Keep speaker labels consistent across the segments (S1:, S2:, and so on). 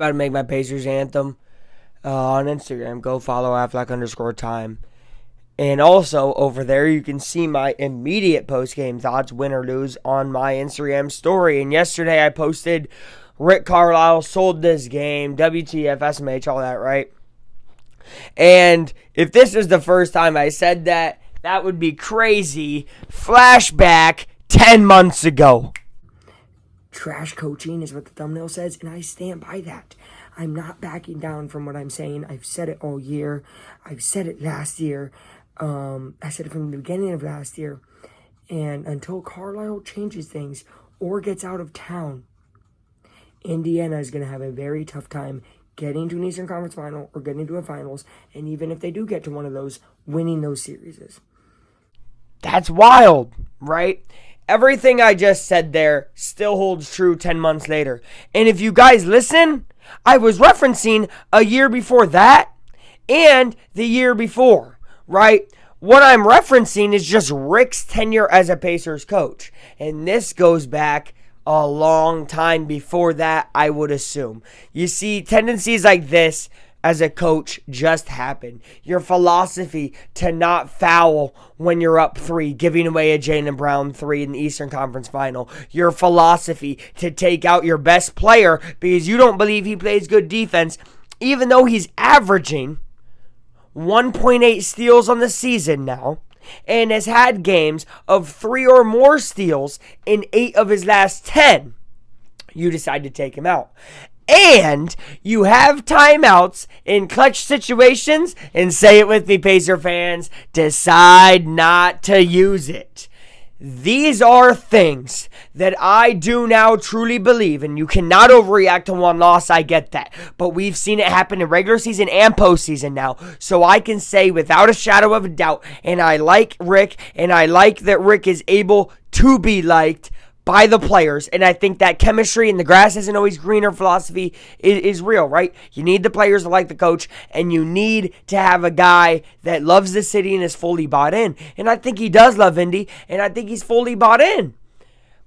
S1: About to make my Pacers anthem on Instagram. Go follow Aflac_time. And also over there, you can see my immediate post-game thoughts, win or lose, on my Instagram story. And yesterday I posted Rick Carlisle sold this game, WTF, SMH, all that, right? And if this is the first time I said that, that would be crazy. Flashback 10 months ago.
S2: Trash coaching is what the thumbnail says, and I stand by that. I'm not backing down from what I'm saying. I've said it all year. I've said it last year. I said it from the beginning of last year. And until Carlisle changes things or gets out of town, Indiana is going to have a very tough time getting to an Eastern Conference final or getting to a finals. And even if they do get to one of those, winning those series.
S1: That's wild, right? Everything I just said there still holds true 10 months later. And if you guys listen, I was referencing a year before that and the year before, right? What I'm referencing is just Rick's tenure as a Pacers coach. And this goes back a long time before that, I would assume. You see, tendencies like this as a coach just happen. Your philosophy to not foul when you're up 3, giving away a Jaylen Brown 3 in the Eastern Conference Final. Your philosophy to take out your best player because you don't believe he plays good defense, even though he's averaging 1.8 steals on the season now and has had games of 3 or more steals in 8 of his last 10. You decide to take him out. And you have timeouts in clutch situations, and say it with me, Pacer fans, decide not to use it. These are things that I do now truly believe, and you cannot overreact to one loss, I get that. But we've seen it happen in regular season and postseason now. So I can say without a shadow of a doubt, and I like Rick, and I like that Rick is able to be liked by the players, and I think that chemistry and the grass isn't always greener philosophy is real, right? You need the players to like the coach, and you need to have a guy that loves the city and is fully bought in. And I think he does love Indy, and I think he's fully bought in.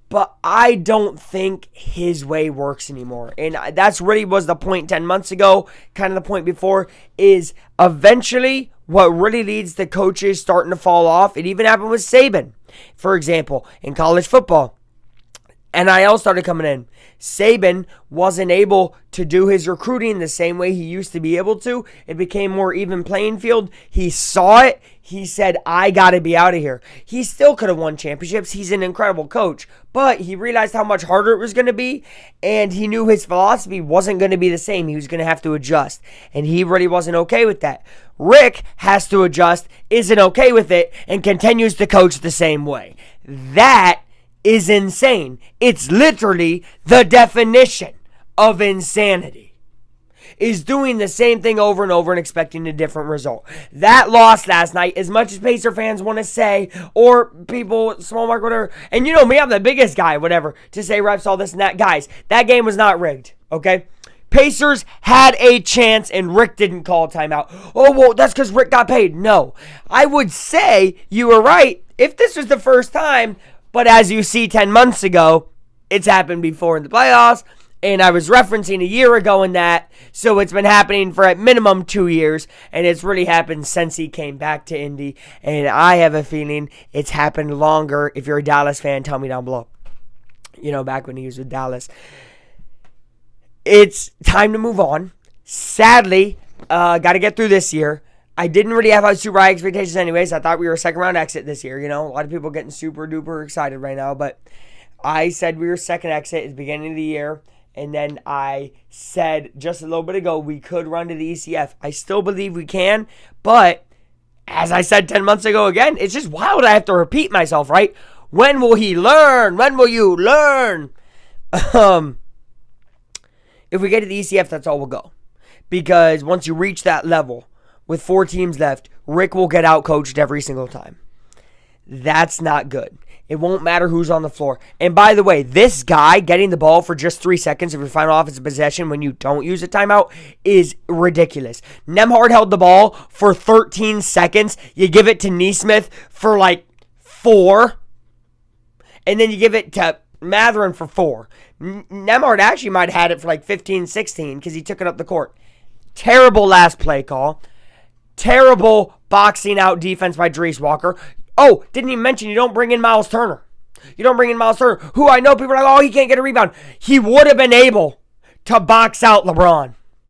S1: But I don't think his way works anymore. And that's really was the point 10 months ago, kind of the point before, is eventually what really leads to coaches starting to fall off. It even happened with Saban. For example, in college football, NIL started coming in. Saban wasn't able to do his recruiting the same way he used to be able to. It became more even playing field. He saw it. He said, I got to be out of here. He still could have won championships. He's an incredible coach. But he realized how much harder it was going to be, and he knew his philosophy wasn't going to be the same. He was going to have to adjust, and he really wasn't okay with that. Rick has to adjust, isn't okay with it, and continues to coach the same way. That is insane. It's literally the definition of insanity. Is doing the same thing over and over and expecting a different result. That loss last night, as much as Pacer fans want to say, or people, small market, whatever, and you know me, I'm the biggest guy, whatever, to say refs, all this and that. Guys, that game was not rigged, okay? Pacers had a chance and Rick didn't call a timeout. Oh, well, that's because Rick got paid. No. I would say you were right if this was the first time. But as you see 10 months ago, it's happened before in the playoffs, and I was referencing a year ago in that, so it's been happening for at minimum 2 years, and it's really happened since he came back to Indy, and I have a feeling it's happened longer. If you're a Dallas fan, tell me down below. You know, back when he was with Dallas. It's time to move on. Sadly, got to get through this year. I didn't really have super high expectations anyways. I thought we were a second round exit this year. You know, a lot of people getting super duper excited right now. But I said we were second exit at the beginning of the year. And then I said just a little bit ago we could run to the ECF. I still believe we can. But as I said 10 months ago again, it's just wild I have to repeat myself, right? When will he learn? When will you learn? If we get to the ECF, that's all we'll go. Because once you reach that level, with 4 teams left, Rick will get out-coached every single time. That's not good. It won't matter who's on the floor. And by the way, this guy getting the ball for just 3 seconds of your final offensive possession when you don't use a timeout is ridiculous. Nembhard held the ball for 13 seconds. You give it to Nesmith for like 4. And then you give it to Matherin for 4. Nembhard actually might have had it for like 15, 16 because he took it up the court. Terrible last play call. Terrible boxing out defense by Jarace Walker. Oh, didn't even mention you don't bring in Miles Turner. You don't bring in Miles Turner, who I know people are like, oh, he can't get a rebound. He would have been able to box out LeBron.